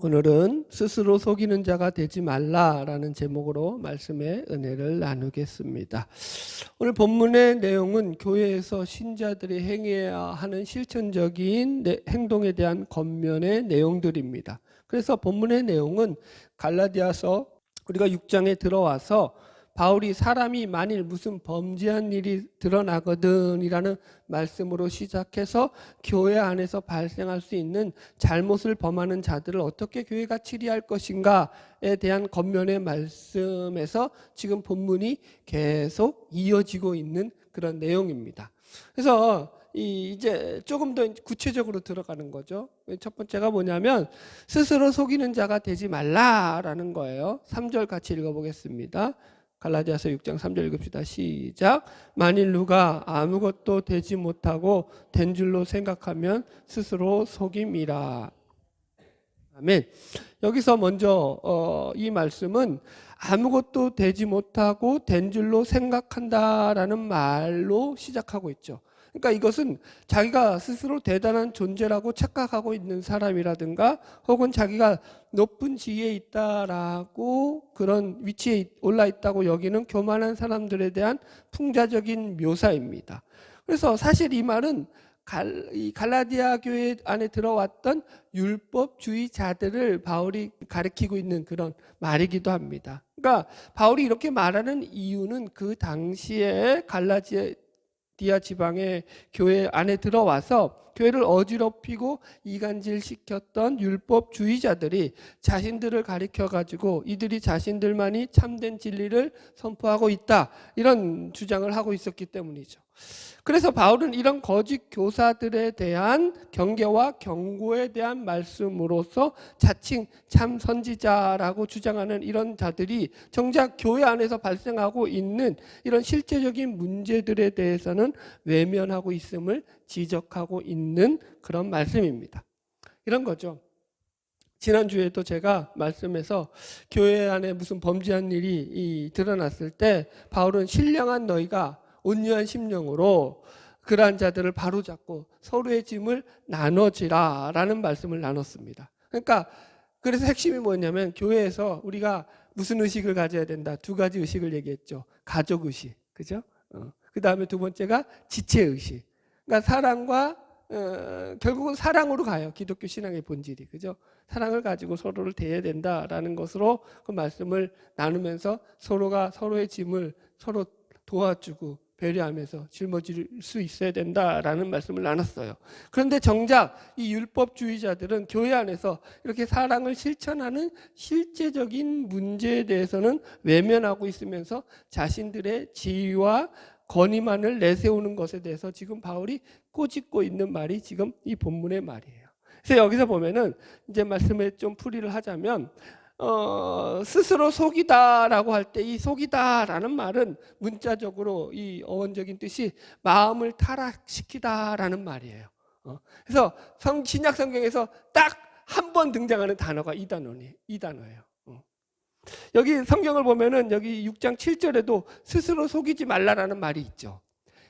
오늘은 스스로 속이는 자가 되지 말라라는 제목으로 말씀의 은혜를 나누겠습니다. 오늘 본문의 내용은 교회에서 신자들이 행해야 하는 실천적인 행동에 대한 권면의 내용들입니다. 그래서 본문의 내용은 갈라디아서 우리가 6장에 들어와서 바울이 사람이 만일 무슨 범죄한 일이 드러나거든이라는 말씀으로 시작해서 교회 안에서 발생할 수 있는 잘못을 범하는 자들을 어떻게 교회가 치리할 것인가에 대한 권면의 말씀에서 지금 본문이 계속 이어지고 있는 그런 내용입니다. 그래서 이제 조금 더 구체적으로 들어가는 거죠. 첫 번째가 뭐냐면 스스로 속이는 자가 되지 말라라는 거예요. 3절 같이 읽어보겠습니다. 갈라디아서 6장 3절 읽읍시다. 시작. 만일 누가 아무것도 되지 못하고 된 줄로 생각하면 스스로 속임이라. 아멘. 여기서 먼저 이 말씀은 아무것도 되지 못하고 된 줄로 생각한다라는 말로 시작하고 있죠. 그러니까 이것은 자기가 스스로 대단한 존재라고 착각하고 있는 사람이라든가 혹은 자기가 높은 지위에 있다라고 그런 위치에 올라 있다고 여기는 교만한 사람들에 대한 풍자적인 묘사입니다. 그래서 사실 이 말은 이 갈라디아 교회 안에 들어왔던 율법주의자들을 바울이 가리키고 있는 그런 말이기도 합니다. 그러니까 바울이 이렇게 말하는 이유는 그 당시에 갈라디아 지방의 교회 안에 들어와서 교회를 어지럽히고 이간질시켰던 율법주의자들이 자신들을 가리켜가지고 이들이 자신들만이 참된 진리를 선포하고 있다 이런 주장을 하고 있었기 때문이죠. 그래서 바울은 이런 거짓 교사들에 대한 경계와 경고에 대한 말씀으로서 자칭 참 선지자라고 주장하는 이런 자들이 정작 교회 안에서 발생하고 있는 이런 실제적인 문제들에 대해서는 외면하고 있음을 지적하고 있는 그런 말씀입니다. 이런 거죠. 지난주에도 제가 말씀에서 교회 안에 무슨 범죄한 일이 드러났을 때 바울은 신령한 너희가 온유한 심령으로 그러한 자들을 바로잡고 서로의 짐을 나눠지라라는 말씀을 나눴습니다. 그러니까 그래서 핵심이 뭐냐면 교회에서 우리가 무슨 의식을 가져야 된다. 두 가지 의식을 얘기했죠. 가족 의식, 그죠? 그 다음에 두 번째가 지체 의식. 그러니까 사랑과 결국은 사랑으로 가요. 기독교 신앙의 본질이, 그죠? 사랑을 가지고 서로를 대해야 된다라는 것으로 그 말씀을 나누면서 서로가 서로의 짐을 서로 도와주고 배려하면서 짊어질 수 있어야 된다라는 말씀을 나눴어요. 그런데 정작 이 율법주의자들은 교회 안에서 이렇게 사랑을 실천하는 실제적인 문제에 대해서는 외면하고 있으면서 자신들의 지위와 권위만을 내세우는 것에 대해서 지금 바울이 꼬집고 있는 말이 지금 이 본문의 말이에요. 그래서 여기서 보면은 이제 말씀에 좀 풀이를 하자면 스스로 속이다라고 할 때 이 속이다라는 말은 문자적으로 이 어원적인 뜻이 마음을 타락시키다라는 말이에요. 그래서 신약 성경에서 딱 한 번 등장하는 단어가 이 단어예요. 여기 성경을 보면은 여기 6장 7절에도 스스로 속이지 말라라는 말이 있죠.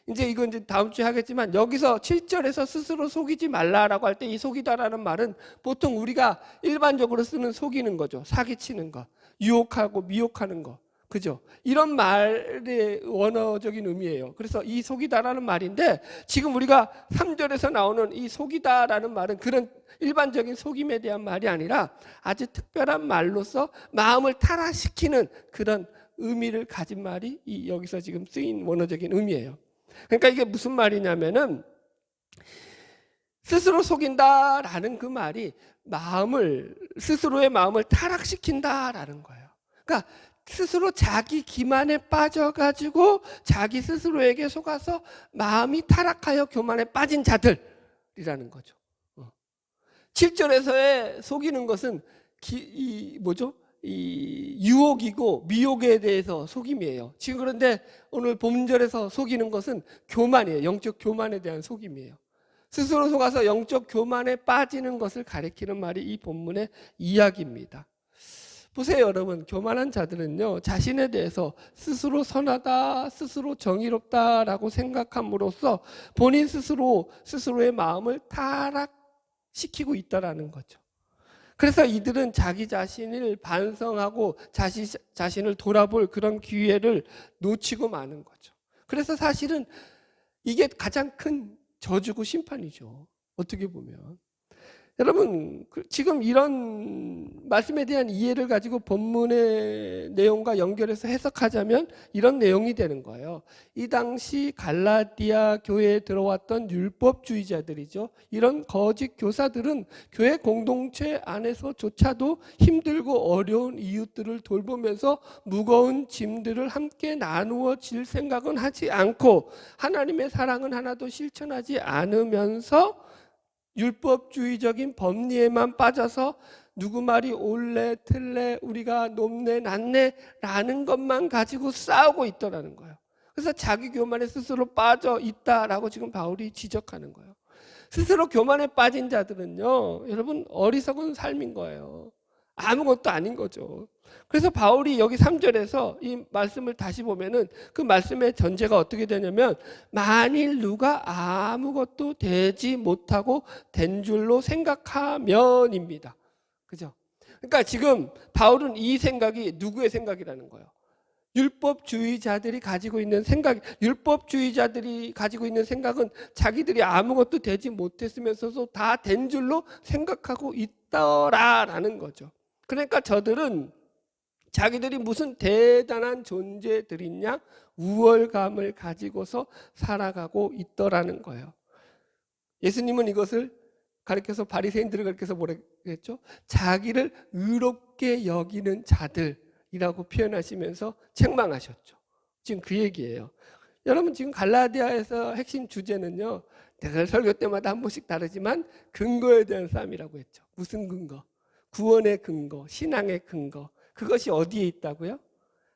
이제 다음 주에 하겠지만 여기서 7절에서 스스로 속이지 말라라고 할 때 이 속이다라는 말은 보통 우리가 일반적으로 쓰는 속이는 거죠. 사기치는 거, 유혹하고 미혹하는 거. 그죠? 이런 말의 원어적인 의미예요. 그래서 이 속이다라는 말인데 지금 우리가 3절에서 나오는 이 속이다라는 말은 그런 일반적인 속임에 대한 말이 아니라 아주 특별한 말로서 마음을 타락시키는 그런 의미를 가진 말이 여기서 지금 쓰인 원어적인 의미예요. 그러니까 이게 무슨 말이냐면은 스스로 속인다라는 그 말이 스스로의 마음을 타락시킨다라는 거예요. 그러니까 스스로 자기 기만에 빠져가지고 자기 스스로에게 속아서 마음이 타락하여 교만에 빠진 자들이라는 거죠. 7절에서의 속이는 것은 이 유혹이고 미혹에 대해서 속임이에요. 지금 그런데 오늘 본절에서 속이는 것은 교만이에요. 영적 교만에 대한 속임이에요. 스스로 속아서 영적 교만에 빠지는 것을 가리키는 말이 이 본문의 이야기입니다. 보세요, 여러분. 교만한 자들은요, 자신에 대해서 스스로 선하다, 스스로 정의롭다라고 생각함으로써 본인 스스로의 마음을 타락시키고 있다라는 거죠. 그래서 이들은 자기 자신을 반성하고 자신을 돌아볼 그런 기회를 놓치고 마는 거죠. 그래서 사실은 이게 가장 큰 저주고 심판이죠. 어떻게 보면. 여러분, 지금 이런 말씀에 대한 이해를 가지고 본문의 내용과 연결해서 해석하자면 이런 내용이 되는 거예요. 이 당시 갈라디아 교회에 들어왔던 율법주의자들이죠. 이런 거짓 교사들은 교회 공동체 안에서조차도 힘들고 어려운 이웃들을 돌보면서 무거운 짐들을 함께 나누어 질 생각은 하지 않고 하나님의 사랑은 하나도 실천하지 않으면서 율법주의적인 법리에만 빠져서 누구 말이 옳네 틀네 우리가 높네 낮네 라는 것만 가지고 싸우고 있더라는 거예요. 그래서 자기 교만에 스스로 빠져 있다라고 지금 바울이 지적하는 거예요. 스스로 교만에 빠진 자들은요, 여러분 어리석은 삶인 거예요. 아무것도 아닌 거죠. 그래서 바울이 여기 3절에서 이 말씀을 다시 보면은 그 말씀의 전제가 어떻게 되냐면 만일 누가 아무것도 되지 못하고 된 줄로 생각하면입니다. 그죠? 그러니까 지금 바울은 이 생각이 누구의 생각이라는 거예요? 율법주의자들이 가지고 있는 생각, 율법주의자들이 가지고 있는 생각은 자기들이 아무것도 되지 못했으면서도 다 된 줄로 생각하고 있더라라는 거죠. 그러니까 저들은 자기들이 무슨 대단한 존재들이냐 우월감을 가지고서 살아가고 있더라는 거예요. 예수님은 이것을 가르쳐서 바리새인들을 가르쳐서 뭐라고 했죠? 자기를 의롭게 여기는 자들이라고 표현하시면서 책망하셨죠. 지금 그 얘기예요. 여러분 지금 갈라디아에서 핵심 주제는요, 내가 설교 때마다 한 번씩 다르지만 근거에 대한 싸움이라고 했죠. 무슨 근거? 구원의 근거, 신앙의 근거. 그것이 어디에 있다고요?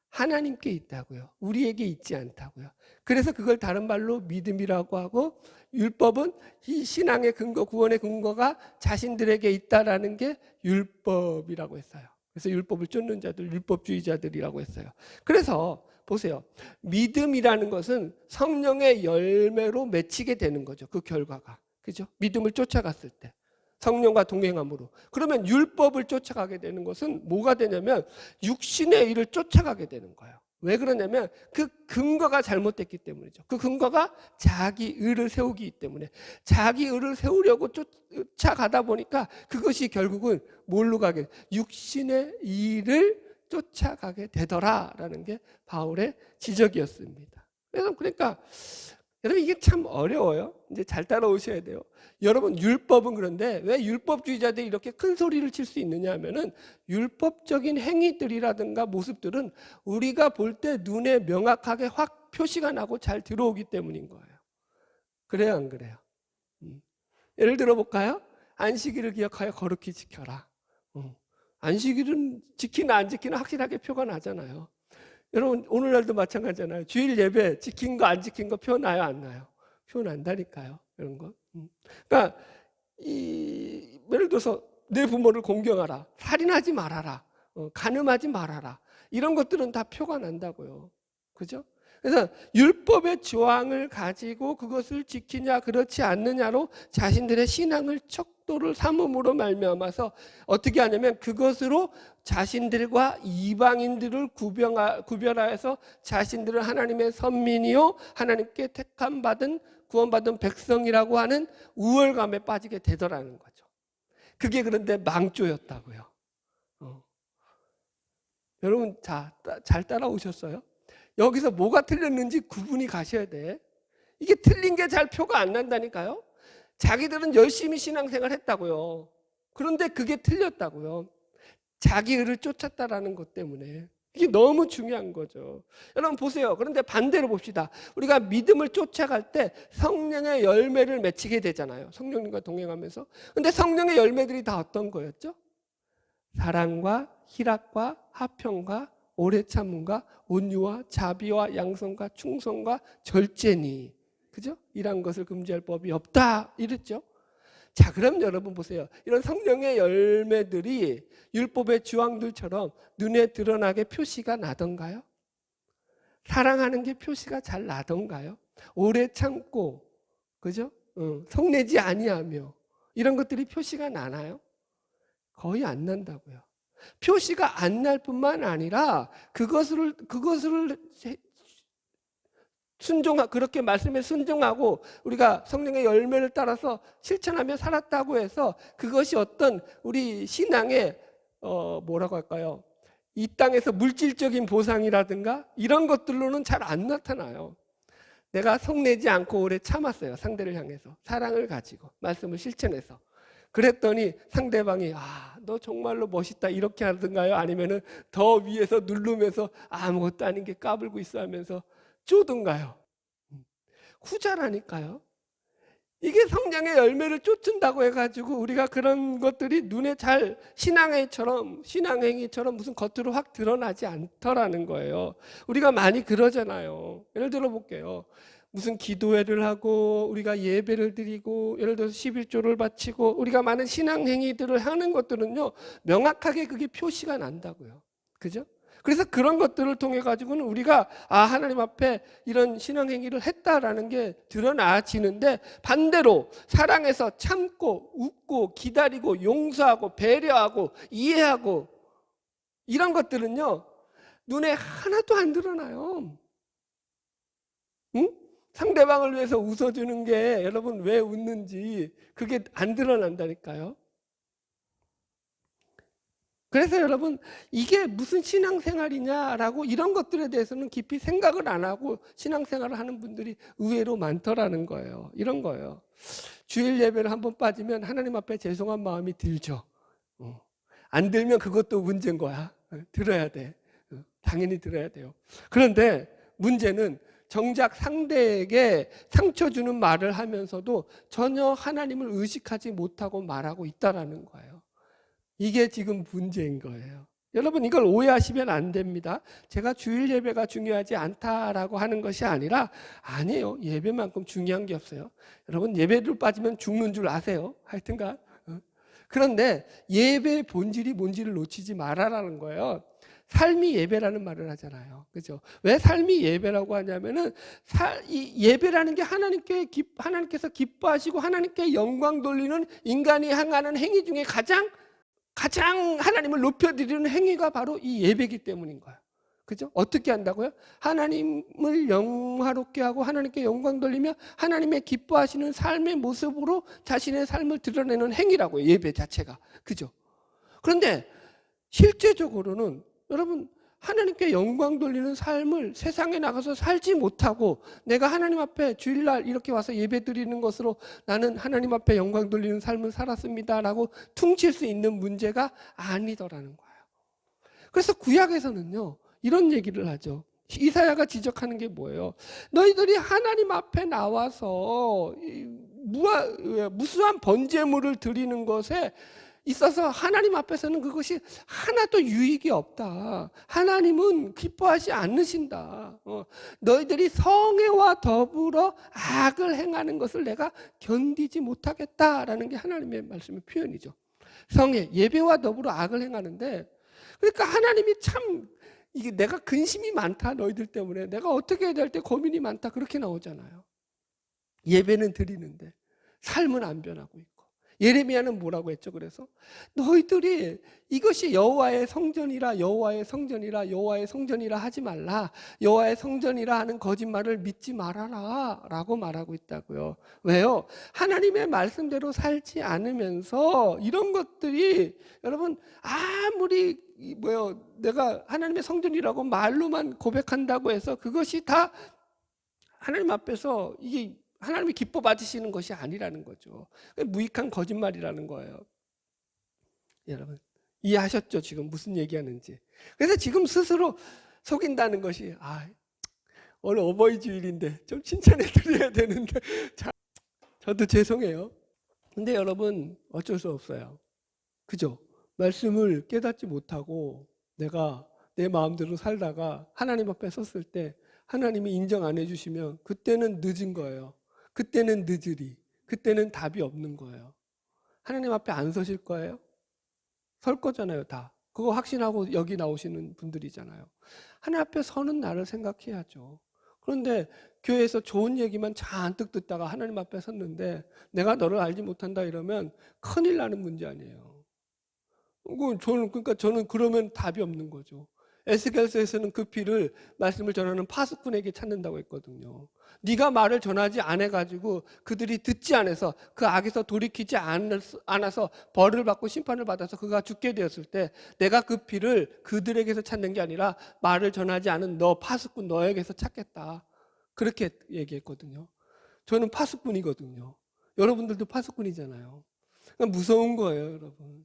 하나님께 있다고요. 우리에게 있지 않다고요. 그래서 그걸 다른 말로 믿음이라고 하고, 율법은 이 신앙의 근거, 구원의 근거가 자신들에게 있다라는 게 율법이라고 했어요. 그래서 율법을 쫓는 자들, 율법주의자들이라고 했어요. 그래서 보세요. 믿음이라는 것은 성령의 열매로 맺히게 되는 거죠. 그 결과가. 그죠? 믿음을 쫓아갔을 때. 성령과 동행함으로. 그러면 율법을 쫓아가게 되는 것은 뭐가 되냐면 육신의 일을 쫓아가게 되는 거예요. 왜 그러냐면 그 근거가 잘못됐기 때문이죠. 그 근거가 자기 의를 세우기 때문에 자기 의를 세우려고 쫓아가다 보니까 그것이 결국은 뭘로 가게 육신의 일을 쫓아가게 되더라라는 게 바울의 지적이었습니다. 그러니까 여러분 이게 참 어려워요. 이제 잘 따라오셔야 돼요. 여러분 율법은 그런데 왜 율법주의자들이 이렇게 큰 소리를 칠 수 있느냐 하면은 율법적인 행위들이라든가 모습들은 우리가 볼 때 눈에 명확하게 확 표시가 나고 잘 들어오기 때문인 거예요. 그래요 안 그래요? 예를 들어 볼까요? 안식일을 기억하여 거룩히 지켜라. 안식일은 지키나 안 지키나 확실하게 표가 나잖아요. 여러분 오늘날도 마찬가지잖아요. 주일 예배 지킨 거 안 지킨 거 표 나요 안 나요? 표 난다니까요. 이런 거. 그러니까 예를 들어서 내 부모를 공경하라, 살인하지 말아라, 간음하지 말아라. 이런 것들은 다 표가 난다고요. 그죠? 그래서 율법의 조항을 가지고 그것을 지키냐 그렇지 않느냐로 자신들의 신앙을 척도를 삼음으로 말미암아서 어떻게 하냐면 그것으로 자신들과 이방인들을 구별하여서 자신들은 하나님의 선민이요 하나님께 택함 받은 구원받은 백성이라고 하는 우월감에 빠지게 되더라는 거죠. 그게 그런데 망조였다고요. 여러분 잘 따라오셨어요? 여기서 뭐가 틀렸는지 구분이 가셔야 돼. 이게 틀린 게 잘 표가 안 난다니까요. 자기들은 열심히 신앙생활 했다고요. 그런데 그게 틀렸다고요. 자기 의를 쫓았다라는 것 때문에. 이게 너무 중요한 거죠. 여러분 보세요. 그런데 반대로 봅시다. 우리가 믿음을 쫓아갈 때 성령의 열매를 맺히게 되잖아요. 성령님과 동행하면서. 그런데 성령의 열매들이 다 어떤 거였죠? 사랑과 희락과 화평과 오래 참음과 온유와 자비와 양성과 충성과 절제니, 그죠? 이런 것을 금지할 법이 없다 이랬죠. 자, 그럼 여러분 보세요. 이런 성령의 열매들이 율법의 주황들처럼 눈에 드러나게 표시가 나던가요? 사랑하는 게 표시가 잘 나던가요? 오래 참고, 그죠? 성내지 아니하며 이런 것들이 표시가 나나요? 거의 안 난다고요. 표시가 안 날 뿐만 아니라 그것을 그렇게 말씀에 순종하고 우리가 성령의 열매를 따라서 실천하며 살았다고 해서 그것이 어떤 우리 신앙의 뭐라고 할까요? 이 땅에서 물질적인 보상이라든가 이런 것들로는 잘 안 나타나요. 내가 성내지 않고 오래 참았어요. 상대를 향해서 사랑을 가지고 말씀을 실천해서. 그랬더니 상대방이 너 정말로 멋있다 이렇게 하든가요? 아니면은 더 위에서 누르면서 아무것도 아닌 게 까불고 있어 하면서 쪼든가요? 후자라니까요. 이게 성령의 열매를 쫓는다고 해가지고 우리가 그런 것들이 눈에 잘 신앙행위처럼 무슨 겉으로 확 드러나지 않더라는 거예요. 우리가 많이 그러잖아요. 예를 들어 볼게요. 무슨 기도회를 하고 우리가 예배를 드리고 예를 들어서 11조를 바치고 우리가 많은 신앙행위들을 하는 것들은요, 명확하게 그게 표시가 난다고요. 그죠? 그래서 그런 것들을 통해 가지고는 우리가 하나님 앞에 이런 신앙행위를 했다라는 게 드러나지는데, 반대로 사랑해서 참고 웃고 기다리고 용서하고 배려하고 이해하고 이런 것들은요, 눈에 하나도 안 드러나요. 응? 상대방을 위해서 웃어주는 게 여러분 왜 웃는지 그게 안 드러난다니까요. 그래서 여러분 이게 무슨 신앙생활이냐라고 이런 것들에 대해서는 깊이 생각을 안 하고 신앙생활을 하는 분들이 의외로 많더라는 거예요. 이런 거예요. 주일 예배를 한번 빠지면 하나님 앞에 죄송한 마음이 들죠. 안 들면 그것도 문제인 거야. 들어야 돼. 당연히 들어야 돼요. 그런데 문제는 정작 상대에게 상처 주는 말을 하면서도 전혀 하나님을 의식하지 못하고 말하고 있다라는 거예요. 이게 지금 문제인 거예요. 여러분 이걸 오해하시면 안 됩니다. 제가 주일 예배가 중요하지 않다라고 하는 것이 아니라 아니에요. 예배만큼 중요한 게 없어요. 여러분 예배를 빠지면 죽는 줄 아세요? 하여튼간. 그런데 예배의 본질이 뭔지를 놓치지 말아라는 거예요. 삶이 예배라는 말을 하잖아요. 그죠? 왜 삶이 예배라고 하냐면은 이 예배라는 게 하나님께서 기뻐하시고 하나님께 영광 돌리는 인간이 행하는 행위 중에 가장 하나님을 높여드리는 행위가 바로 이 예배이기 때문인 거예요. 그죠? 어떻게 한다고요? 하나님을 영화롭게 하고 하나님께 영광 돌리며 하나님의 기뻐하시는 삶의 모습으로 자신의 삶을 드러내는 행위라고요. 예배 자체가. 그죠? 그런데 실제적으로는 여러분 하나님께 영광 돌리는 삶을 세상에 나가서 살지 못하고 내가 하나님 앞에 주일날 이렇게 와서 예배 드리는 것으로 나는 하나님 앞에 영광 돌리는 삶을 살았습니다라고 퉁칠 수 있는 문제가 아니더라는 거예요. 그래서 구약에서는요 이런 얘기를 하죠. 이사야가 지적하는 게 뭐예요? 너희들이 하나님 앞에 나와서 무수한 번제물을 드리는 것에 있어서 하나님 앞에서는 그것이 하나도 유익이 없다. 하나님은 기뻐하지 않으신다. 너희들이 성애와 더불어 악을 행하는 것을 내가 견디지 못하겠다라는 게 하나님의 말씀의 표현이죠. 성애, 예배와 더불어 악을 행하는데, 그러니까 하나님이 참 이게 내가 근심이 많다 너희들 때문에 내가 어떻게 해야 될 때 고민이 많다 그렇게 나오잖아요. 예배는 드리는데 삶은 안 변하고 있고. 예레미야는 뭐라고 했죠? 그래서 너희들이 이것이 여호와의 성전이라 여호와의 성전이라 여호와의 성전이라 하지 말라. 여호와의 성전이라 하는 거짓말을 믿지 말아라 라고 말하고 있다고요. 왜요? 하나님의 말씀대로 살지 않으면서 이런 것들이 여러분 아무리 내가 하나님의 성전이라고 말로만 고백한다고 해서 그것이 다 하나님 앞에서 이게 하나님이 기뻐 받으시는 것이 아니라는 거죠. 무익한 거짓말이라는 거예요. 여러분 이해하셨죠? 지금 무슨 얘기하는지. 그래서 지금 스스로 속인다는 것이 오늘 어버이 주일인데 좀 칭찬해 드려야 되는데 저도 죄송해요. 근데 여러분 어쩔 수 없어요. 그죠? 말씀을 깨닫지 못하고 내가 내 마음대로 살다가 하나님 앞에 섰을 때 하나님이 인정 안 해주시면 그때는 늦은 거예요. 그때는 늦으리. 그때는 답이 없는 거예요. 하나님 앞에 안 서실 거예요? 설 거잖아요, 다. 그거 확신하고 여기 나오시는 분들이잖아요. 하나님 앞에 서는 날을 생각해야죠. 그런데 교회에서 좋은 얘기만 잔뜩 듣다가 하나님 앞에 섰는데 내가 너를 알지 못한다 이러면 큰일 나는 문제 아니에요. 저는 그러면 답이 없는 거죠. 에스겔서에서는 그 피를 말씀을 전하는 파수꾼에게 찾는다고 했거든요. 네가 말을 전하지 않아가지고 그들이 듣지 않아서 그 악에서 돌이키지 않아서 벌을 받고 심판을 받아서 그가 죽게 되었을 때 내가 그 피를 그들에게서 찾는 게 아니라 말을 전하지 않은 너 파수꾼 너에게서 찾겠다. 그렇게 얘기했거든요. 저는 파수꾼이거든요. 여러분들도 파수꾼이잖아요. 그러니까 무서운 거예요, 여러분.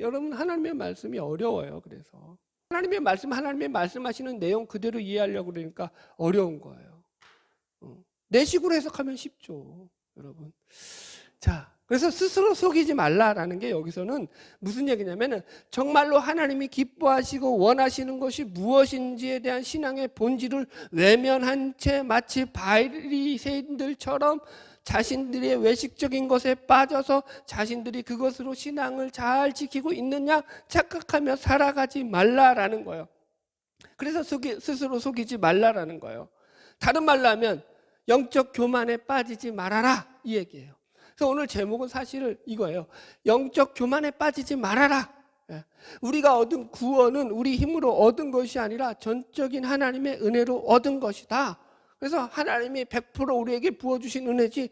여러분 하나님의 말씀이 어려워요. 그래서 하나님의 말씀하시는 내용 그대로 이해하려고 그러니까 어려운 거예요. 내 식으로 해석하면 쉽죠, 여러분. 자, 그래서 스스로 속이지 말라라는 게 여기서는 무슨 얘기냐면은 정말로 하나님이 기뻐하시고 원하시는 것이 무엇인지에 대한 신앙의 본질을 외면한 채 마치 바리새인들처럼 자신들의 외식적인 것에 빠져서 자신들이 그것으로 신앙을 잘 지키고 있느냐 착각하며 살아가지 말라라는 거예요. 그래서 스스로 속이지 말라라는 거예요. 다른 말로 하면 영적 교만에 빠지지 말아라 이 얘기예요. 그래서 오늘 제목은 사실 이거예요. 영적 교만에 빠지지 말아라. 우리가 얻은 구원은 우리 힘으로 얻은 것이 아니라 전적인 하나님의 은혜로 얻은 것이다. 그래서 하나님이 100% 우리에게 부어주신 은혜지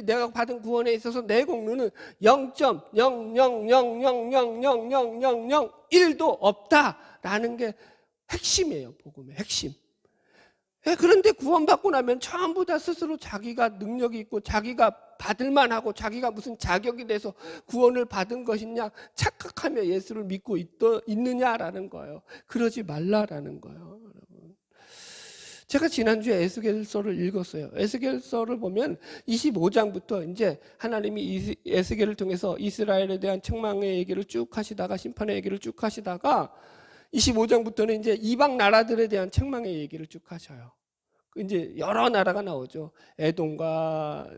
내가 받은 구원에 있어서 내 공로는 0.00000000001도 없다라는 게 핵심이에요. 복음의 핵심. 그런데 구원받고 나면 전부 다 스스로 자기가 능력이 있고 자기가 받을 만하고 자기가 무슨 자격이 돼서 구원을 받은 것이냐 착각하며 예수를 믿고 있느냐라는 거예요. 그러지 말라라는 거예요. 제가 지난주에 에스겔서를 읽었어요. 에스겔서를 보면 25장부터 이제 하나님이 에스겔을 통해서 이스라엘에 대한 책망의 얘기를 쭉 하시다가 심판의 얘기를 쭉 하시다가 25장부터는 이제 이방 나라들에 대한 책망의 얘기를 쭉 하셔요. 이제 여러 나라가 나오죠. 에돔과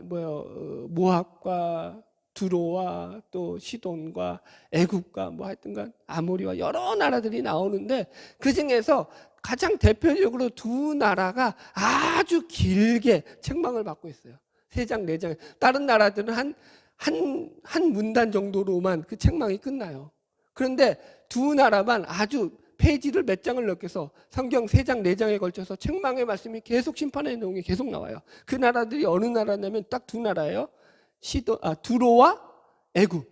모압과 두로와 또 시돈과 애굽과 하여튼간 아모리와 여러 나라들이 나오는데 그 중에서 가장 대표적으로 두 나라가 아주 길게 책망을 받고 있어요. 3장, 4장. 다른 나라들은 한 문단 정도로만 그 책망이 끝나요. 그런데 두 나라만 아주 페이지를 몇 장을 넘겨서 성경 3장, 4장에 걸쳐서 책망의 말씀이 계속 심판의 내용이 계속 나와요. 그 나라들이 어느 나라냐면 딱 두 나라예요. 두로와 애굽.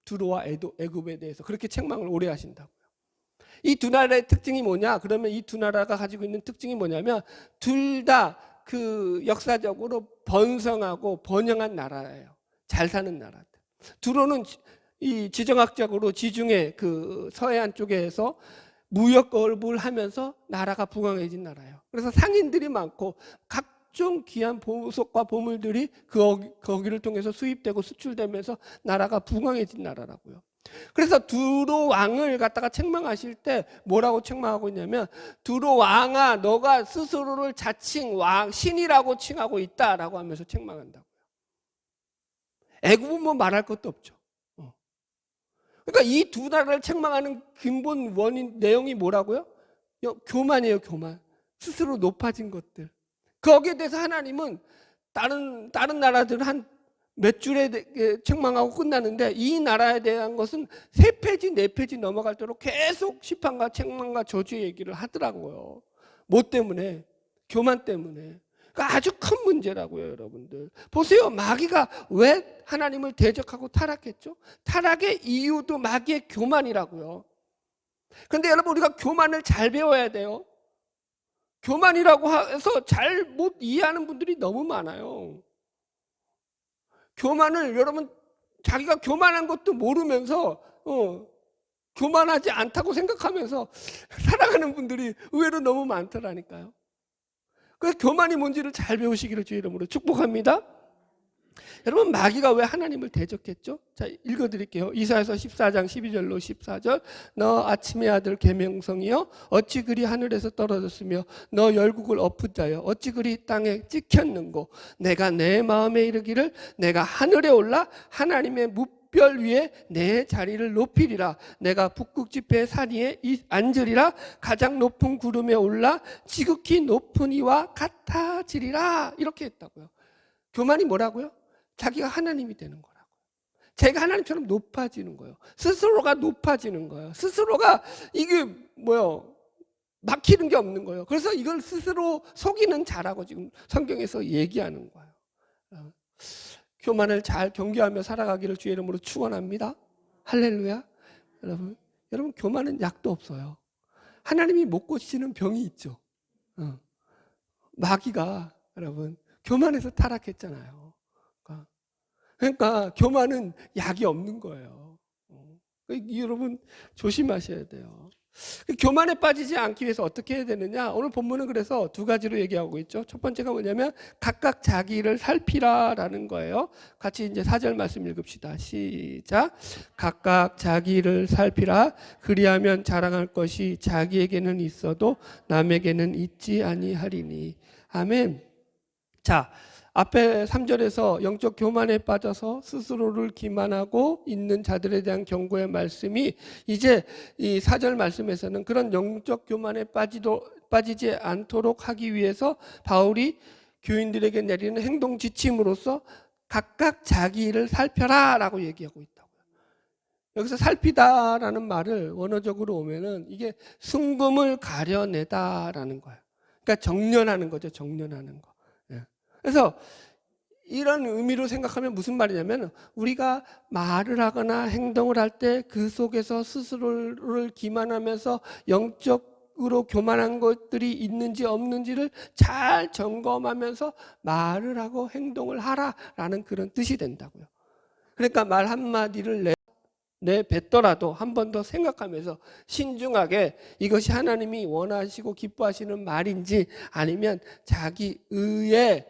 두로와 애굽에 대해서 그렇게 책망을 오래 하신다고요. 이 두 나라의 특징이 뭐냐? 그러면 이 두 나라가 가지고 있는 특징이 뭐냐면 둘 다 그 역사적으로 번성하고 번영한 나라예요. 잘 사는 나라들. 두로는 이 지정학적으로 지중해 그 서해안 쪽에서 무역 거업을 하면서 나라가 부강해진 나라예요. 그래서 상인들이 많고 각종 귀한 보석과 보물들이 거기를 통해서 수입되고 수출되면서 나라가 부강해진 나라라고요. 그래서 두로 왕을 갖다가 책망하실 때 뭐라고 책망하고 있냐면 두로 왕아 너가 스스로를 자칭 왕 신이라고 칭하고 있다라고 하면서 책망한다고요. 애굽은 뭐 말할 것도 없죠. 그러니까 이 두 나라를 책망하는 근본 원인 내용이 뭐라고요? 교만이에요. 교만. 스스로 높아진 것들. 거기에 대해서 하나님은 다른 나라들은 한 몇 줄에 책망하고 끝나는데 이 나라에 대한 것은 3페이지 4페이지 넘어갈도록 계속 심판과 책망과 저주의 얘기를 하더라고요. 뭐 때문에? 교만 때문에. 그러니까 아주 큰 문제라고요, 여러분들. 보세요. 마귀가 왜 하나님을 대적하고 타락했죠? 타락의 이유도 마귀의 교만이라고요. 그런데 여러분 우리가 교만을 잘 배워야 돼요. 교만이라고 해서 잘 못 이해하는 분들이 너무 많아요. 교만을 여러분 자기가 교만한 것도 모르면서 교만하지 않다고 생각하면서 살아가는 분들이 의외로 너무 많더라니까요. 그래서 교만이 뭔지를 잘 배우시기를 주의 이름으로 축복합니다. 여러분 마귀가 왜 하나님을 대적했죠? 자 읽어드릴게요. 이사야서 14장 12절로 14절 너 아침의 아들 계명성이여 어찌 그리 하늘에서 떨어졌으며 너 열국을 엎은 자여 어찌 그리 땅에 찍혔는고 내가 내 마음에 이르기를 내가 하늘에 올라 하나님의 뭇별 위에 내 자리를 높이리라 내가 북극 지폐의 산 위에 앉으리라 가장 높은 구름에 올라 지극히 높은 이와 같아지리라 이렇게 했다고요. 교만이 뭐라고요? 자기가 하나님이 되는 거라고요. 제가 하나님처럼 높아지는 거예요. 스스로가 높아지는 거예요. 스스로가 이게 뭐요? 막히는 게 없는 거예요. 그래서 이걸 스스로 속이는 자라고 지금 성경에서 얘기하는 거예요. 교만을 잘 경계하며 살아가기를 주의 이름으로 축원합니다. 할렐루야. 여러분 교만은 약도 없어요. 하나님이 못 고치시는 병이 있죠. 마귀가 여러분 교만해서 타락했잖아요. 그러니까 교만은 약이 없는 거예요. 여러분 조심하셔야 돼요. 교만에 빠지지 않기 위해서 어떻게 해야 되느냐? 오늘 본문은 그래서 두 가지로 얘기하고 있죠. 첫 번째가 뭐냐면 각각 자기를 살피라라는 거예요. 같이 이제 4절 말씀 읽읍시다. 시작. 각각 자기를 살피라. 그리하면 자랑할 것이 자기에게는 있어도 남에게는 있지 아니하리니. 아멘. 자, 앞에 3절에서 영적 교만에 빠져서 스스로를 기만하고 있는 자들에 대한 경고의 말씀이 이제 이 4절 말씀에서는 그런 영적 교만에 빠지지 않도록 하기 위해서 바울이 교인들에게 내리는 행동 지침으로써 각각 자기 일을 살펴라 라고 얘기하고 있다고요. 여기서 살피다라는 말을 원어적으로 오면은 이게 순금을 가려내다라는 거예요. 그러니까 정련하는 거죠. 정련하는 거. 그래서 이런 의미로 생각하면 무슨 말이냐면 우리가 말을 하거나 행동을 할 때 그 속에서 스스로를 기만하면서 영적으로 교만한 것들이 있는지 없는지를 잘 점검하면서 말을 하고 행동을 하라라는 그런 뜻이 된다고요. 그러니까 말 한마디를 내뱉더라도 한 번 더 생각하면서 신중하게 이것이 하나님이 원하시고 기뻐하시는 말인지 아니면 자기 의에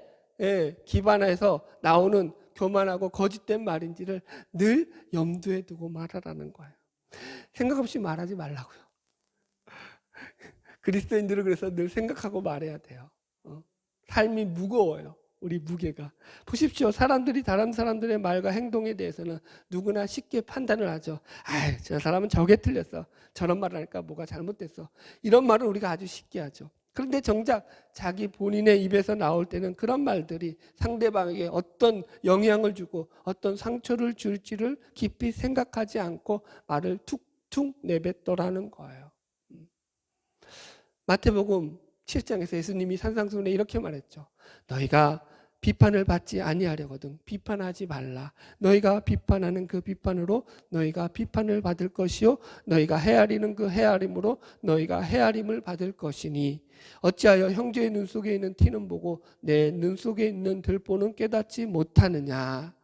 기반해서 나오는 교만하고 거짓된 말인지를 늘 염두에 두고 말하라는 거예요. 생각 없이 말하지 말라고요. 그리스도인들은 그래서 늘 생각하고 말해야 돼요. 삶이 무거워요. 우리 무게가. 보십시오. 사람들이 다른 사람들의 말과 행동에 대해서는 누구나 쉽게 판단을 하죠. 아이, 저 사람은 저게 틀렸어. 저런 말을 하니까 뭐가 잘못됐어. 이런 말을 우리가 아주 쉽게 하죠. 그런데 정작 자기 본인의 입에서 나올 때는 그런 말들이 상대방에게 어떤 영향을 주고 어떤 상처를 줄지를 깊이 생각하지 않고 말을 툭툭 내뱉더라는 거예요. 마태복음 7장에서 예수님이 산상수훈에 이렇게 말했죠. 너희가 비판을 받지 아니하려거든 비판하지 말라. 너희가 비판하는 그 비판으로 너희가 비판을 받을 것이요 너희가 헤아리는 그 헤아림으로 너희가 헤아림을 받을 것이니 어찌하여 형제의 눈 속에 있는 티는 보고 내 눈 속에 있는 들보는 깨닫지 못하느냐.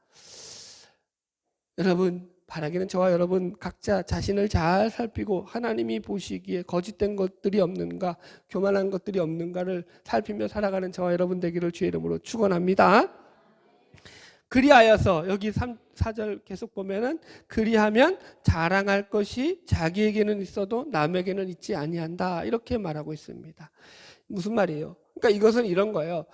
여러분 바라기는 저와 여러분 각자 자신을 잘 살피고 하나님이 보시기에 거짓된 것들이 없는가 교만한 것들이 없는가를 살피며 살아가는 저와 여러분 되기를 주의 이름으로 축원합니다. 그리하여서 여기 4절 계속 보면은 그리하면 자랑할 것이 자기에게는 있어도 남에게는 있지 아니한다 이렇게 말하고 있습니다. 무슨 말이에요? 그러니까 이것은 이런 거예요.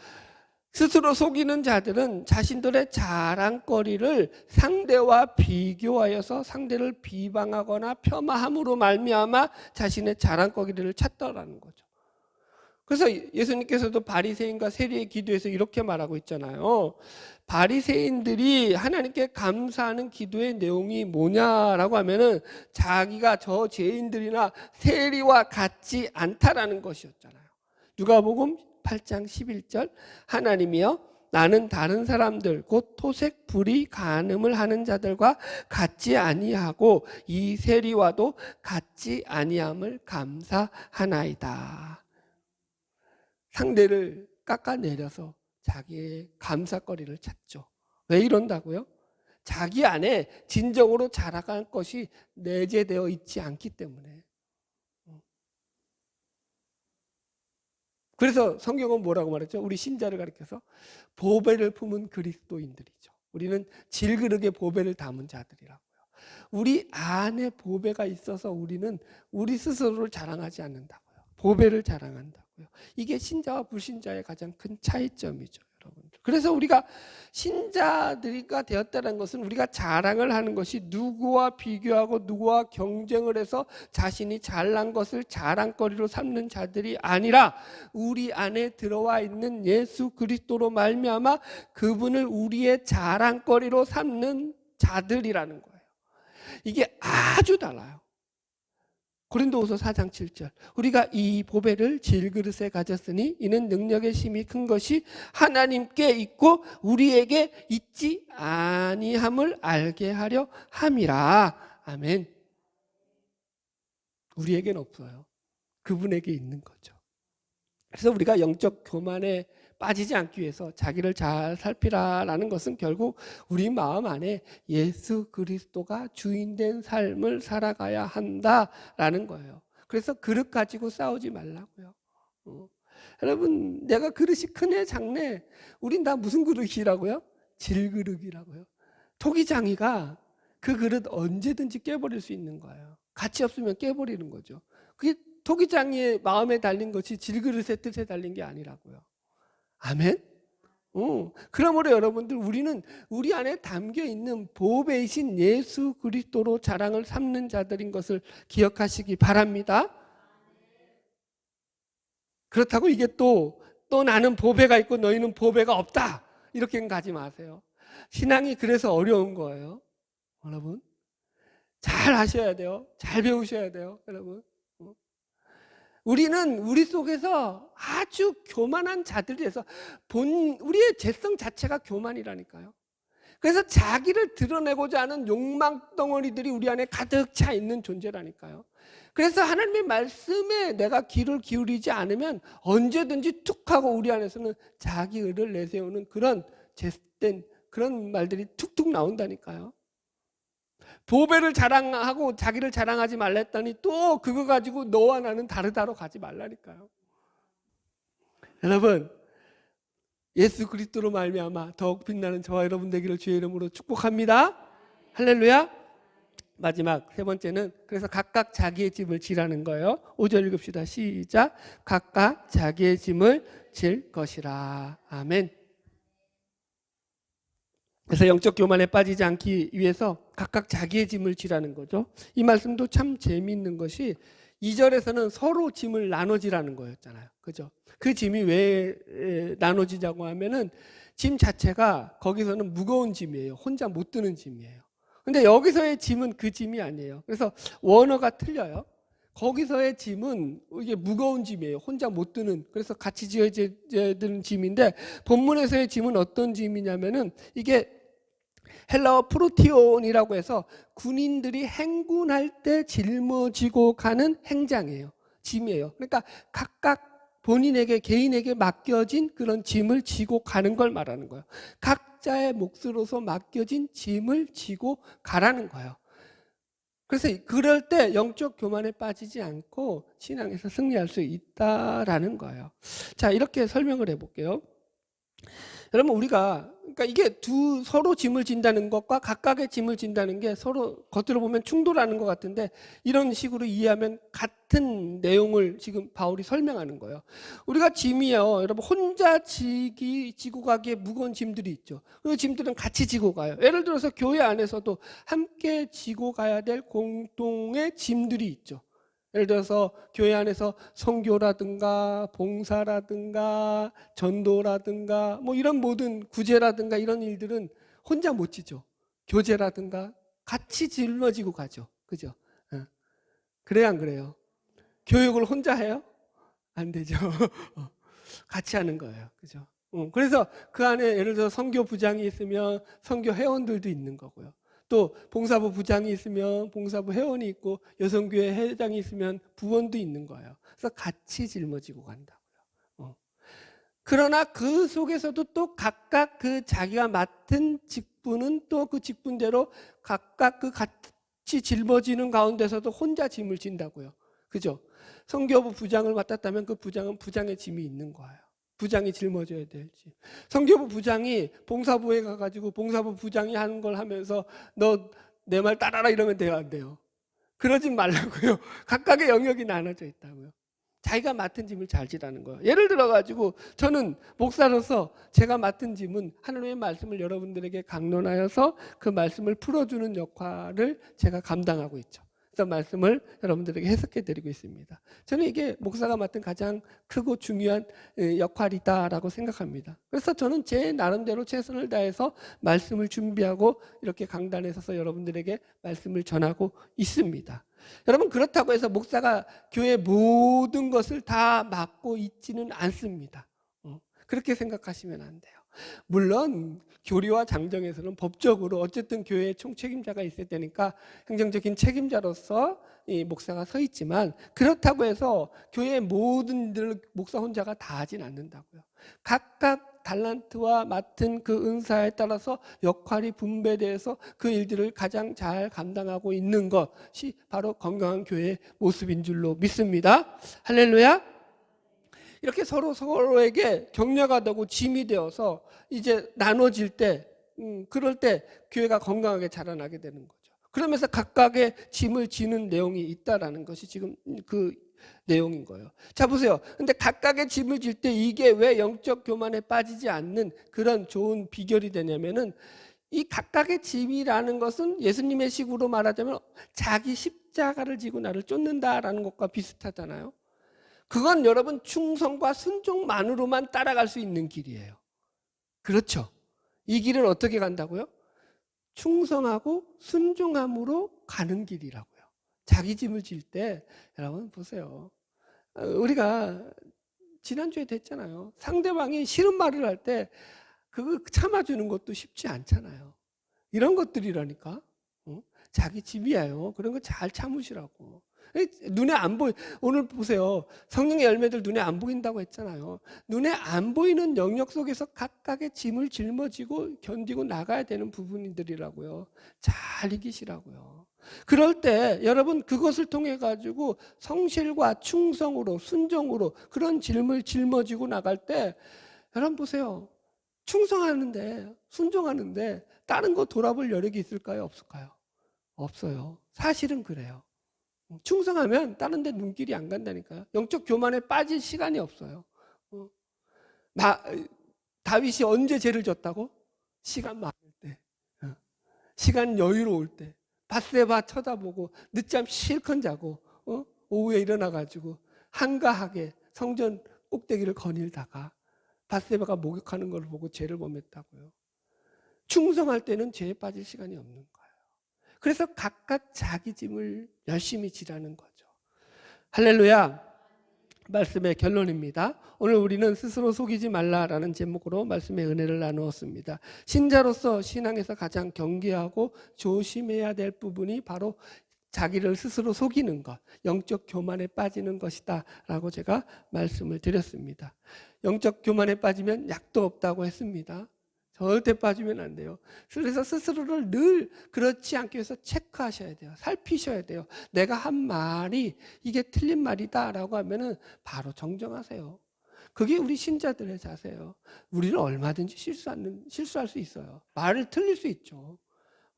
스스로 속이는 자들은 자신들의 자랑거리를 상대와 비교하여서 상대를 비방하거나 폄하함으로 말미암아 자신의 자랑거리를 찾더라는 거죠. 그래서 예수님께서도 바리새인과 세리의 기도에서 이렇게 말하고 있잖아요. 바리새인들이 하나님께 감사하는 기도의 내용이 뭐냐라고 하면은 자기가 저 죄인들이나 세리와 같지 않다라는 것이었잖아요. 누가복음 8장 11절 하나님이여 나는 다른 사람들 곧 토색 불의 간음을 하는 자들과 같지 아니하고 이 세리와도 같지 아니함을 감사하나이다. 상대를 깎아내려서 자기의 감사거리를 찾죠. 왜 이런다고요? 자기 안에 진정으로 자라갈 것이 내재되어 있지 않기 때문에. 그래서 성경은 뭐라고 말했죠? 우리 신자를 가리켜서 보배를 품은 그리스도인들이죠. 우리는 질그릇에 보배를 담은 자들이라고요. 우리 안에 보배가 있어서 우리는 우리 스스로를 자랑하지 않는다고요. 보배를 자랑한다고요. 이게 신자와 불신자의 가장 큰 차이점이죠, 여러분. 그래서 우리가 신자들이가 되었다는 것은 우리가 자랑을 하는 것이 누구와 비교하고 누구와 경쟁을 해서 자신이 잘난 것을 자랑거리로 삼는 자들이 아니라 우리 안에 들어와 있는 예수 그리스도로 말미암아 그분을 우리의 자랑거리로 삼는 자들이라는 거예요. 이게 아주 달라요. 고린도후서 4장 7절. 우리가 이 보배를 질그릇에 가졌으니 이는 능력의 힘이 큰 것이 하나님께 있고 우리에게 있지 아니함을 알게 하려 함이라. 아멘. 우리에겐 없어요. 그분에게 있는 거죠. 그래서 우리가 영적 교만에 빠지지 않기 위해서 자기를 잘 살피라라는 것은 결국 우리 마음 안에 예수 그리스도가 주인된 삶을 살아가야 한다라는 거예요. 그래서 그릇 가지고 싸우지 말라고요. 여러분, 내가 그릇이 크네 작네, 우린 다 무슨 그릇이라고요? 질그릇이라고요. 토기장이가 그 그릇 언제든지 깨버릴 수 있는 거예요. 가치 없으면 깨버리는 거죠. 그게 토기장이의 마음에 달린 것이 질그릇의 뜻에 달린 게 아니라고요. 아멘? 그러므로 여러분들, 우리는 우리 안에 담겨 있는 보배이신 예수 그리스도로 자랑을 삼는 자들인 것을 기억하시기 바랍니다. 그렇다고 이게 또 나는 보배가 있고 너희는 보배가 없다, 이렇게는 가지 마세요. 신앙이 그래서 어려운 거예요. 여러분, 잘 하셔야 돼요. 잘 배우셔야 돼요. 여러분, 우리는 우리 속에서 아주 교만한 자들이 돼서 우리의 죄성 자체가 교만이라니까요. 그래서 자기를 드러내고자 하는 욕망 덩어리들이 우리 안에 가득 차 있는 존재라니까요. 그래서 하나님의 말씀에 내가 귀를 기울이지 않으면 언제든지 툭 하고 우리 안에서는 자기 의를 내세우는 그런 죄된 그런 말들이 툭툭 나온다니까요. 보배를 자랑하고 자기를 자랑하지 말라 했더니 또 그거 가지고 너와 나는 다르다로 가지 말라니까요. 여러분, 예수 그리스도로 말미암아 더욱 빛나는 저와 여러분 되기를 주의 이름으로 축복합니다. 할렐루야. 마지막 세 번째는 그래서 각각 자기의 짐을 지라는 거예요. 5절 읽읍시다. 시작. 각각 자기의 짐을 질 것이라. 아멘. 그래서 영적 교만에 빠지지 않기 위해서 각각 자기의 짐을 지라는 거죠. 이 말씀도 참 재미있는 것이 2절에서는 서로 짐을 나눠지라는 거였잖아요. 그죠? 그 짐이 왜 나눠지자고 하면은 짐 자체가 거기서는 무거운 짐이에요. 혼자 못 드는 짐이에요. 근데 여기서의 짐은 그 짐이 아니에요. 그래서 원어가 틀려요. 거기서의 짐은 이게 무거운 짐이에요. 혼자 못 드는. 그래서 같이 지어져야 되는 짐인데 본문에서의 짐은 어떤 짐이냐면은 이게 헬라어 프로티온이라고 해서 군인들이 행군할 때 짊어지고 가는 행장이에요. 짐이에요. 그러니까 각각 본인에게 개인에게 맡겨진 그런 짐을 지고 가는 걸 말하는 거예요. 각자의 몫으로서 맡겨진 짐을 지고 가라는 거예요. 그래서 그럴 때 영적 교만에 빠지지 않고 신앙에서 승리할 수 있다라는 거예요. 자, 이렇게 설명을 해볼게요. 여러분, 우리가 그러니까 이게 서로 짐을 진다는 것과 각각의 짐을 진다는 게 서로 겉으로 보면 충돌하는 것 같은데 이런 식으로 이해하면 같은 내용을 지금 바울이 설명하는 거예요. 우리가 짐이요, 여러분, 혼자 지고 가기에 무거운 짐들이 있죠. 그 짐들은 같이 지고 가요. 예를 들어서 교회 안에서도 함께 지고 가야 될 공동의 짐들이 있죠. 예를 들어서 교회 안에서 선교라든가 봉사라든가 전도라든가 뭐 이런 모든 구제라든가 이런 일들은 혼자 못 지죠. 교제라든가 같이 짊어지고 가죠. 그죠? 그래요, 안 그래요? 교육을 혼자 해요? 안 되죠. 같이 하는 거예요. 그죠? 그래서 그 안에 예를 들어 선교 부장이 있으면 선교 회원들도 있는 거고요. 또 봉사부 부장이 있으면 봉사부 회원이 있고 여성교회 회장이 있으면 부원도 있는 거예요. 그래서 같이 짊어지고 간다고요. 그러나 그 속에서도 또 각각 그 자기가 맡은 직분은 또 그 직분대로 각각 그 같이 짊어지는 가운데서도 혼자 짐을 진다고요. 그죠? 선교부 부장을 맡았다면 그 부장은 부장의 짐이 있는 거예요. 부장이 짊어져야 될지. 선교부 부장이 봉사부에 가가지고 봉사부 부장이 하는 걸 하면서 너 내 말 따라라 이러면 돼요, 안 돼요? 그러지 말라고요. 각각의 영역이 나눠져 있다고요. 자기가 맡은 짐을 잘 지라는 거예요. 예를 들어가지고 저는 목사로서 제가 맡은 짐은 하나님의 말씀을 여러분들에게 강론하여서 그 말씀을 풀어주는 역할을 제가 감당하고 있죠. 말씀을 여러분들에게 해석해 드리고 있습니다. 저는 이게 목사가 맡은 가장 크고 중요한 역할이다라고 생각합니다. 그래서 저는 제 나름대로 최선을 다해서 말씀을 준비하고 이렇게 강단에 서서 여러분들에게 말씀을 전하고 있습니다. 여러분, 그렇다고 해서 목사가 교회 모든 것을 다 맡고 있지는 않습니다. 그렇게 생각하시면 안 돼요. 물론 교리와 장정에서는 법적으로 어쨌든 교회의 총책임자가 있어야 되니까 행정적인 책임자로서 이 목사가 서 있지만, 그렇다고 해서 교회의 모든 일을 목사 혼자가 다 하진 않는다고요. 각각 달란트와 맡은 그 은사에 따라서 역할이 분배돼서 그 일들을 가장 잘 감당하고 있는 것이 바로 건강한 교회의 모습인 줄로 믿습니다. 할렐루야. 이렇게 서로에게 격려가 되고 짐이 되어서 이제 나눠질 때, 그럴 때 교회가 건강하게 자라나게 되는 거죠. 그러면서 각각의 짐을 지는 내용이 있다라는 것이 지금 그 내용인 거예요. 자, 보세요. 근데 각각의 짐을 질 때 이게 왜 영적 교만에 빠지지 않는 그런 좋은 비결이 되냐면은, 이 각각의 짐이라는 것은 예수님의 식으로 말하자면 자기 십자가를 지고 나를 쫓는다라는 것과 비슷하잖아요. 그건 여러분 충성과 순종만으로만 따라갈 수 있는 길이에요. 그렇죠? 이 길은 어떻게 간다고요? 충성하고 순종함으로 가는 길이라고요. 자기 짐을 질 때 여러분 보세요. 우리가 지난주에 됐잖아요. 상대방이 싫은 말을 할 때 그거 참아주는 것도 쉽지 않잖아요. 이런 것들이라니까. 자기 집이에요. 그런 거 잘 참으시라고. 눈에 안 보이. 오늘 보세요. 성령의 열매들 눈에 안 보인다고 했잖아요. 눈에 안 보이는 영역 속에서 각각의 짐을 짊어지고 견디고 나가야 되는 부분들이라고요. 잘 이기시라고요. 그럴 때 여러분 그것을 통해 가지고 성실과 충성으로 순종으로 그런 짐을 짊어지고 나갈 때 여러분 보세요. 충성하는데 순종하는데 다른 거 돌아볼 여력이 있을까요? 없을까요? 없어요. 사실은 그래요. 충성하면 다른 데 눈길이 안 간다니까요. 영적 교만에 빠질 시간이 없어요. 다윗이 언제 죄를 졌다고? 시간 많을 때. 시간 여유로울 때. 밧세바 쳐다보고 늦잠 실컷 자고 오후에 일어나가지고 한가하게 성전 꼭대기를 거닐다가 밧세바가 목욕하는 걸 보고 죄를 범했다고요. 충성할 때는 죄에 빠질 시간이 없는 거예요. 그래서 각각 자기 짐을 열심히 지라는 거죠. 할렐루야. 말씀의 결론입니다. 오늘 우리는 스스로 속이지 말라라는 제목으로 말씀의 은혜를 나누었습니다. 신자로서 신앙에서 가장 경계하고 조심해야 될 부분이 바로 자기를 스스로 속이는 것, 영적 교만에 빠지는 것이다 라고 제가 말씀을 드렸습니다. 영적 교만에 빠지면 약도 없다고 했습니다. 절대 빠지면 안 돼요. 그래서 스스로를 늘 그렇지 않기 위해서 체크하셔야 돼요. 살피셔야 돼요. 내가 한 말이 이게 틀린 말이다 라고 하면은 바로 정정하세요. 그게 우리 신자들의 자세예요. 우리는 얼마든지 실수할 수 있어요. 말을 틀릴 수 있죠.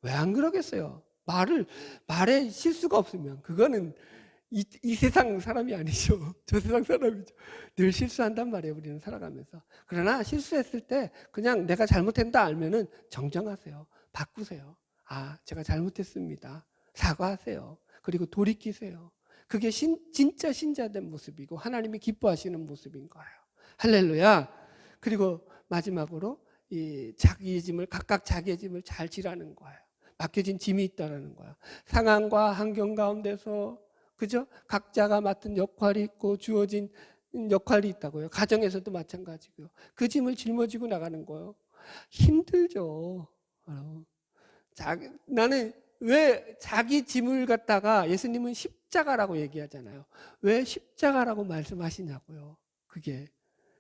왜 안 그러겠어요? 말에 실수가 없으면 그거는 이 세상 사람이 아니죠. 저 세상 사람이죠. 늘 실수한단 말이에요. 우리는 살아가면서. 그러나 실수했을 때 그냥 내가 잘못했다 알면은 정정하세요. 바꾸세요. 아, 제가 잘못했습니다. 사과하세요. 그리고 돌이키세요. 그게 진짜 신자된 모습이고 하나님이 기뻐하시는 모습인 거예요. 할렐루야. 그리고 마지막으로 이 자기의 짐을 각각 자기의 짐을 잘 지라는 거예요. 맡겨진 짐이 있다라는 거예요. 상황과 환경 가운데서 그죠? 각자가 맡은 역할이 있고 주어진 역할이 있다고요. 가정에서도 마찬가지고요. 그 짐을 짊어지고 나가는 거예요. 힘들죠. 나는 왜 자기 짐을 갖다가 예수님은 십자가라고 얘기하잖아요. 왜 십자가라고 말씀하시냐고요. 그게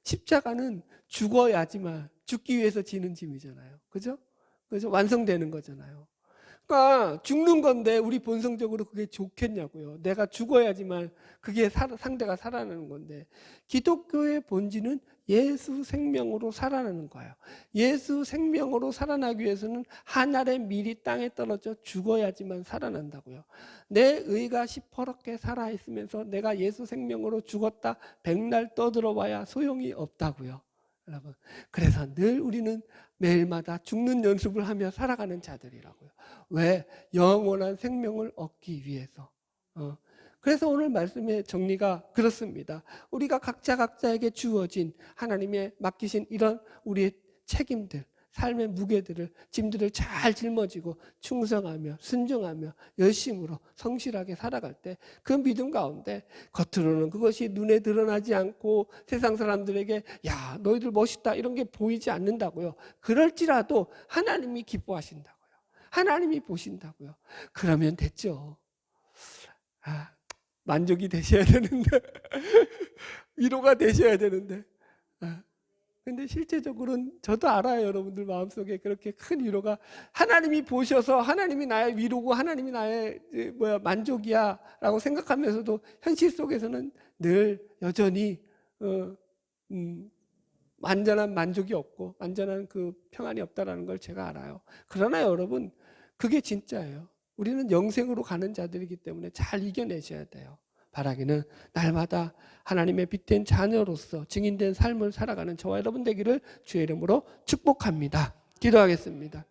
십자가는 죽어야지만 죽기 위해서 지는 짐이잖아요. 그죠? 그래서 완성되는 거잖아요. 그러니까 죽는 건데 우리 본성적으로 그게 좋겠냐고요. 내가 죽어야지만 그게 상대가 살아나는 건데 기독교의 본질은 예수 생명으로 살아나는 거예요. 예수 생명으로 살아나기 위해서는 하늘의 밀이 땅에 떨어져 죽어야지만 살아난다고요. 내 의가 시퍼렇게 살아있으면서 내가 예수 생명으로 죽었다 백날 떠들어봐야 소용이 없다고요. 여러분, 그래서 늘 우리는 매일마다 죽는 연습을 하며 살아가는 자들이라고요. 왜? 영원한 생명을 얻기 위해서. 그래서 오늘 말씀의 정리가 그렇습니다. 우리가 각자에게 주어진 하나님의 맡기신 이런 우리의 책임들, 삶의 무게들을, 짐들을 잘 짊어지고 충성하며 순종하며 열심으로 성실하게 살아갈 때 그 믿음 가운데 겉으로는 그것이 눈에 드러나지 않고 세상 사람들에게 야 너희들 멋있다 이런 게 보이지 않는다고요. 그럴지라도 하나님이 기뻐하신다고요. 하나님이 보신다고요. 그러면 됐죠. 만족이 되셔야 되는데 위로가 되셔야 되는데 근데 실제적으로는 저도 알아요. 여러분들 마음속에 그렇게 큰 위로가 하나님이 보셔서 하나님이 나의 위로고 하나님이 나의 만족이야 라고 생각하면서도 현실 속에서는 늘 여전히 완전한 만족이 없고 완전한 그 평안이 없다라는 걸 제가 알아요. 그러나 여러분 그게 진짜예요. 우리는 영생으로 가는 자들이기 때문에 잘 이겨내셔야 돼요. 바라기는 날마다 하나님의 빛된 자녀로서 증인된 삶을 살아가는 저와 여러분 되기를 주의 이름으로 축복합니다. 기도하겠습니다.